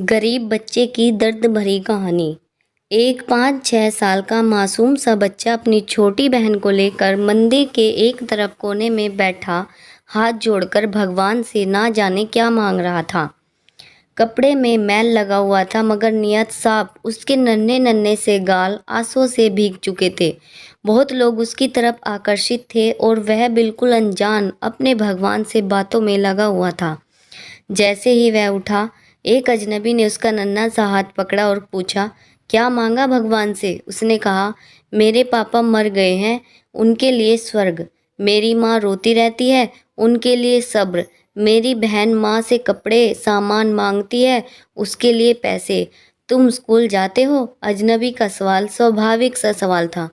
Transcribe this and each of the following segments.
गरीब बच्चे की दर्द भरी कहानी। एक 5-6 साल का मासूम सा बच्चा अपनी छोटी बहन को लेकर मंदिर के एक तरफ कोने में बैठा हाथ जोड़कर भगवान से ना जाने क्या मांग रहा था। कपड़े में मैल लगा हुआ था मगर नियत साफ। उसके नन्हे नन्हे से गाल आंसुओं से भीग चुके थे। बहुत लोग उसकी तरफ आकर्षित थे और वह बिल्कुल अनजान अपने भगवान से बातों में लगा हुआ था। जैसे ही वह उठा, एक अजनबी ने उसका नन्हा सा हाथ पकड़ा और पूछा, क्या मांगा भगवान से? उसने कहा, मेरे पापा मर गए हैं, उनके लिए स्वर्ग। मेरी माँ रोती रहती है, उनके लिए सब्र। मेरी बहन माँ से कपड़े सामान मांगती है, उसके लिए पैसे। तुम स्कूल जाते हो? अजनबी का सवाल स्वाभाविक सा सवाल था।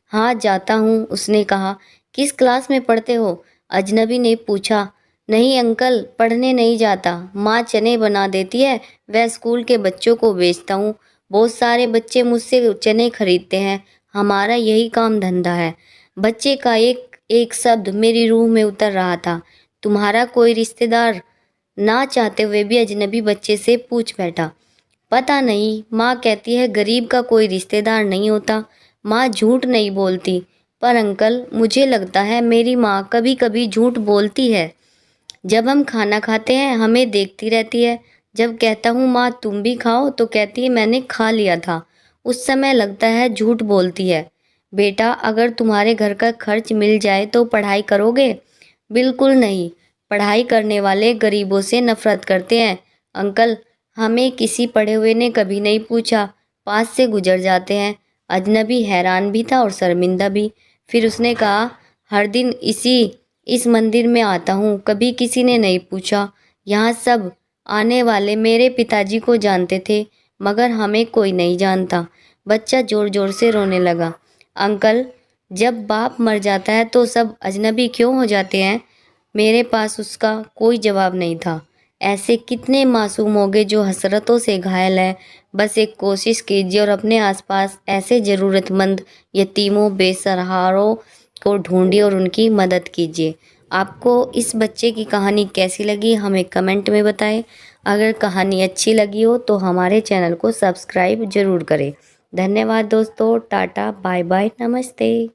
हाँ, जाता हूँ, उसने कहा। किस क्लास में पढ़ते हो? अजनबी ने पूछा। नहीं अंकल, पढ़ने नहीं जाता। माँ चने बना देती है, वह स्कूल के बच्चों को बेचता हूँ। बहुत सारे बच्चे मुझसे चने खरीदते हैं, हमारा यही काम धंधा है। बच्चे का एक एक शब्द मेरी रूह में उतर रहा था। तुम्हारा कोई रिश्तेदार? ना चाहते हुए भी अजनबी बच्चे से पूछ बैठा। पता नहीं, माँ कहती है गरीब का कोई रिश्तेदार नहीं होता। माँ झूठ नहीं बोलती, पर अंकल मुझे लगता है मेरी माँ कभी कभी झूठ बोलती है। जब हम खाना खाते हैं हमें देखती रहती है। जब कहता हूँ माँ तुम भी खाओ तो कहती है मैंने खा लिया था। उस समय लगता है झूठ बोलती है। बेटा, अगर तुम्हारे घर का खर्च मिल जाए तो पढ़ाई करोगे? बिल्कुल नहीं, पढ़ाई करने वाले गरीबों से नफरत करते हैं। अंकल, हमें किसी पढ़े हुए ने कभी नहीं पूछा, पास से गुजर जाते हैं। अजनबी हैरान भी था और शर्मिंदा भी। फिर उसने कहा, हर दिन इस मंदिर में आता हूँ, कभी किसी ने नहीं पूछा। यहाँ सब आने वाले मेरे पिताजी को जानते थे, मगर हमें कोई नहीं जानता। बच्चा जोर जोर से रोने लगा। अंकल, जब बाप मर जाता है तो सब अजनबी क्यों हो जाते हैं? मेरे पास उसका कोई जवाब नहीं था। ऐसे कितने मासूम होंगे जो हसरतों से घायल है। बस एक कोशिश कीजिए और अपने आसपास ऐसे ज़रूरतमंद यतीमों बेसहारों को ढूंढिए और उनकी मदद कीजिए। आपको इस बच्चे की कहानी कैसी लगी हमें कमेंट में बताएं। अगर कहानी अच्छी लगी हो तो हमारे चैनल को सब्सक्राइब ज़रूर करें। धन्यवाद दोस्तों, टाटा, बाय बाय, नमस्ते।